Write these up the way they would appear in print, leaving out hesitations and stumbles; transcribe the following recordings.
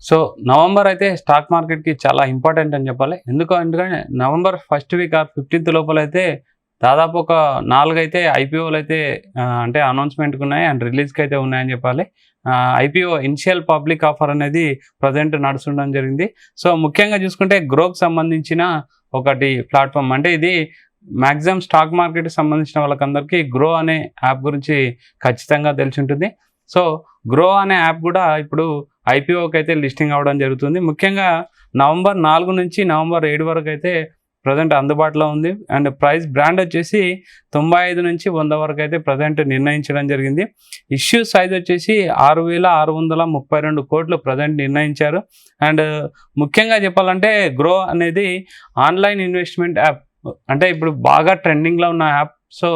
So November అయితే stock మార్కెట్‌కి చాలా ఇంపార్టెంట్ అని చెప్పాలి. ఎందుకంటే నవంబర్ ఫస్ట్ వీక్ ఆర్ 15థ్ లోపలైతే దాదాపు ఒక 4 అయితే ఐపీఓలైతే అంటే అనౌన్స్‌మెంట్‌కి ఉన్నాయి అండ్ రిలీజ్‌కి అయితే ఉన్నాయని చెప్పాలి. ఐపీఓ ఇనిషియల్ పబ్లిక్ ఆఫర్ అనేది ప్రెజెంట్ నడుస్తుండడం జరిగింది. సో ముఖ్యంగా చూసుకుంటే గ్రోకి సంబంధించిన ఒకటి ప్లాట్‌ఫామ్ అంటే ఇది మాక్సిమం స్టాక్ మార్కెట్‌కి సంబంధించిన వాళ్ళకందరికీ గ్రో అనే యాప్ గురించి ఖచ్చితంగా తెలిసి ఉంటుంది. సో గ్రో అనే యాప్ కూడా ఇప్పుడు ఐపీఓకి అయితే లిస్టింగ్ అవ్వడం జరుగుతుంది. ముఖ్యంగా నవంబర్ 4 నుంచి నవంబర్ 7 వరకు అయితే ప్రజెంట్ అందుబాటులో ఉంది. అండ్ ప్రైస్ బ్రాండ్ వచ్చేసి 95 నుంచి 100 వరకు అయితే ప్రజెంట్ నిర్ణయించడం జరిగింది. ఇష్యూ సైజ్ వచ్చేసి 6,632 కోట్లు ప్రజెంట్ నిర్ణయించారు. అండ్ ముఖ్యంగా చెప్పాలంటే గ్రో అనేది ఆన్లైన్ ఇన్వెస్ట్మెంట్ యాప్. అంటే ఇప్పుడు బాగా ట్రెండింగ్లో ఉన్న యాప్. సో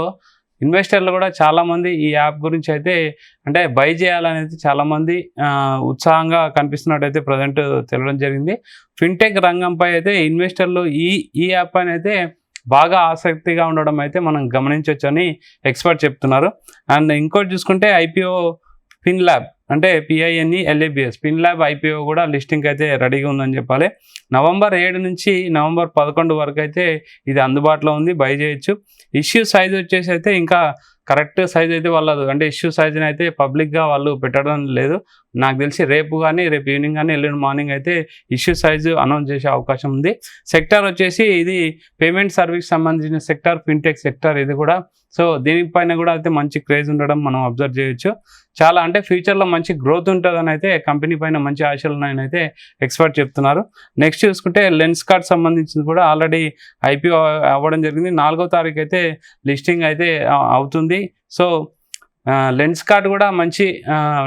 ఇన్వెస్టర్లు కూడా చాలామంది ఈ యాప్ గురించి అయితే అంటే బై చేయాలనేది చాలామంది ఉత్సాహంగా కనిపిస్తున్నట్టయితే ప్రజెంట్ తెలియడం జరిగింది. ఫిన్టెక్ రంగంపై అయితే ఇన్వెస్టర్లు ఈ యాప్ పైన అయితే బాగా ఆసక్తిగా ఉండడం అయితే మనం గమనించవచ్చు అని ఎక్స్పర్ట్ చెప్తున్నారు. అండ్ ఇంకోటి చూసుకుంటే ఐపీఓ ఫిన్ ల్యాబ్ అంటే PINELABS ఫిన్ ల్యాబ్ ఐపీఓ కూడా లిస్టింగ్ అయితే రెడీగా ఉందని చెప్పాలి. నవంబర్ 7 నుంచి నవంబర్ 11 వరకు అయితే ఇది అందుబాటులో ఉంది, బై చేయొచ్చు. ఇష్యూ సైజ్ వచ్చేసి అయితే ఇంకా కరెక్ట్ సైజ్ అయితే వాళ్ళదు అంటే ఇష్యూ సైజ్ని అయితే పబ్లిక్గా వాళ్ళు పెట్టడం లేదు. నాకు తెలిసి రేపు ఈవినింగ్ కానీ ఎల్లుండి మార్నింగ్ అయితే ఇష్యూ సైజు అనౌన్స్ చేసే అవకాశం ఉంది. సెక్టార్ వచ్చేసి ఇది పేమెంట్ సర్వీస్ సంబంధించిన సెక్టార్, ఫిన్టెక్ సెక్టార్ ఇది కూడా. సో దీనిపైన కూడా అయితే మంచి క్రేజ్ ఉండడం మనం అబ్జర్వ్ చేయొచ్చు. చాలా అంటే ఫ్యూచర్లో మంచి గ్రోత్ ఉంటుందని అయితే కంపెనీ పైన మంచి ఆశలు ఉన్నాయని అయితే ఎక్స్పర్ట్ చెప్తున్నారు. నెక్స్ట్ చూసుకుంటే లెన్స్ కార్డ్ సంబంధించింది కూడా ఆల్రెడీ ఐపీఓ అవ్వడం జరిగింది. 4వ తారీఖు అయితే లిస్టింగ్ అయితే అవుతుంది. సో లెన్స్ కార్డ్ కూడా మంచి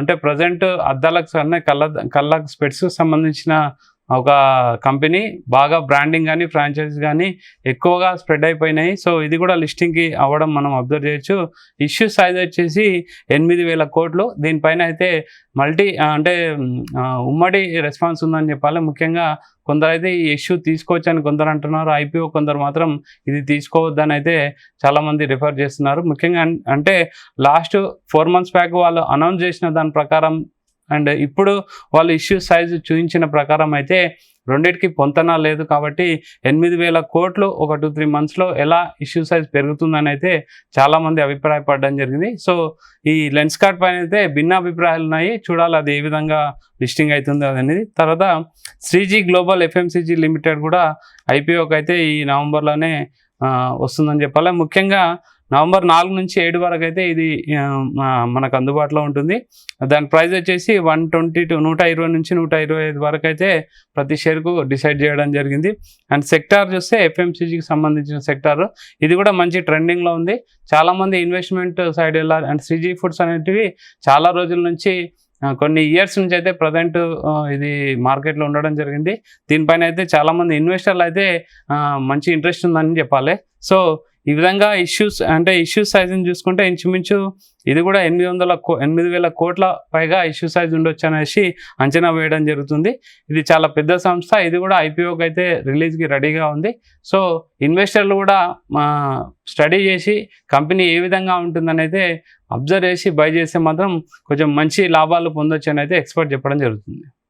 అంటే ప్రజెంట్ అద్దాలకు కళ్ళకు స్పెట్స్కి సంబంధించిన ఒక కంపెనీ. బాగా బ్రాండింగ్ కానీ ఫ్రాంచైజ్ కానీ ఎక్కువగా స్ప్రెడ్ అయిపోయినాయి. సో ఇది కూడా లిస్టింగ్కి అవ్వడం మనం అబ్జర్వ్ చేయొచ్చు. ఇష్యూ సైజ్ వచ్చేసి 8,000 కోట్లు. దీనిపైన అయితే అంటే ఉమ్మడి రెస్పాన్స్ ఉందని చెప్పాలి. ముఖ్యంగా కొందరైతే ఈ ఇష్యూ తీసుకోవచ్చు అని కొందరు అంటున్నారు. ఐపీఓ కొందరు మాత్రం ఇది తీసుకోవద్దని అయితే చాలామంది రిఫర్ చేస్తున్నారు. ముఖ్యంగా అంటే లాస్ట్ 4 months బ్యాక్ వాళ్ళు అనౌన్స్ చేసిన దాని ప్రకారం అండ్ ఇప్పుడు వాళ్ళు ఇష్యూ సైజు చూపించిన ప్రకారం అయితే రెండింటికి పొంతన లేదు. కాబట్టి 8,000 కోట్లు ఒక 2-3 monthsలో ఎలా ఇష్యూ సైజ్ పెరుగుతుందని అయితే చాలామంది అభిప్రాయపడడం జరిగింది. సో ఈ లెన్స్ కార్డ్ పైన అయితే భిన్న అభిప్రాయాలు ఉన్నాయి. చూడాలి అది ఏ విధంగా లిస్టింగ్ అవుతుంది అనేది. తర్వాత శ్రీజీ గ్లోబల్ FMCG లిమిటెడ్ కూడా ఐపీఓకి అయితే ఈ నవంబర్లోనే వస్తుందని చెప్పాలి. ముఖ్యంగా నవంబర్ 4 నుంచి 7 వరకు అయితే ఇది మనకు అందుబాటులో ఉంటుంది. దాని ప్రైస్ వచ్చేసి 120 నుంచి 125 వరకు అయితే ప్రతి షేర్కు డిసైడ్ చేయడం జరిగింది. అండ్ సెక్టార్ చూస్తే FMCGకి సంబంధించిన సెక్టార్ ఇది కూడా మంచి ట్రెండింగ్లో ఉంది. చాలామంది ఇన్వెస్ట్మెంట్ సైడ్ వెళ్ళారు. అండ్ శ్రీజీ ఫుడ్స్ అనేటివి చాలా రోజుల నుంచి కొన్ని ఇయర్స్ నుంచి అయితే ప్రజెంట్ ఇది మార్కెట్లో ఉండడం జరిగింది. దీనిపైన అయితే చాలామంది ఇన్వెస్టర్లు అయితే మంచి ఇంట్రెస్ట్ ఉందని చెప్పాలి. సో ఈ విధంగా ఇష్యూ సైజుని చూసుకుంటే ఇంచుమించు ఇది కూడా 8,000 కోట్ల పైగా ఇష్యూ సైజ్ ఉండొచ్చు అనేసి అంచనా వేయడం జరుగుతుంది. ఇది చాలా పెద్ద సంస్థ. ఇది కూడా ఐపీఓకి అయితే రిలీజ్కి రెడీగా ఉంది. సో ఇన్వెస్టర్లు కూడా స్టడీ చేసి కంపెనీ ఏ విధంగా ఉంటుందని అయితే అబ్జర్వ్ చేసి బై చేస్తే మాత్రం కొంచెం మంచి లాభాలు పొందొచ్చు అని అయితే ఎక్స్పర్ట్ చెప్పడం జరుగుతుంది.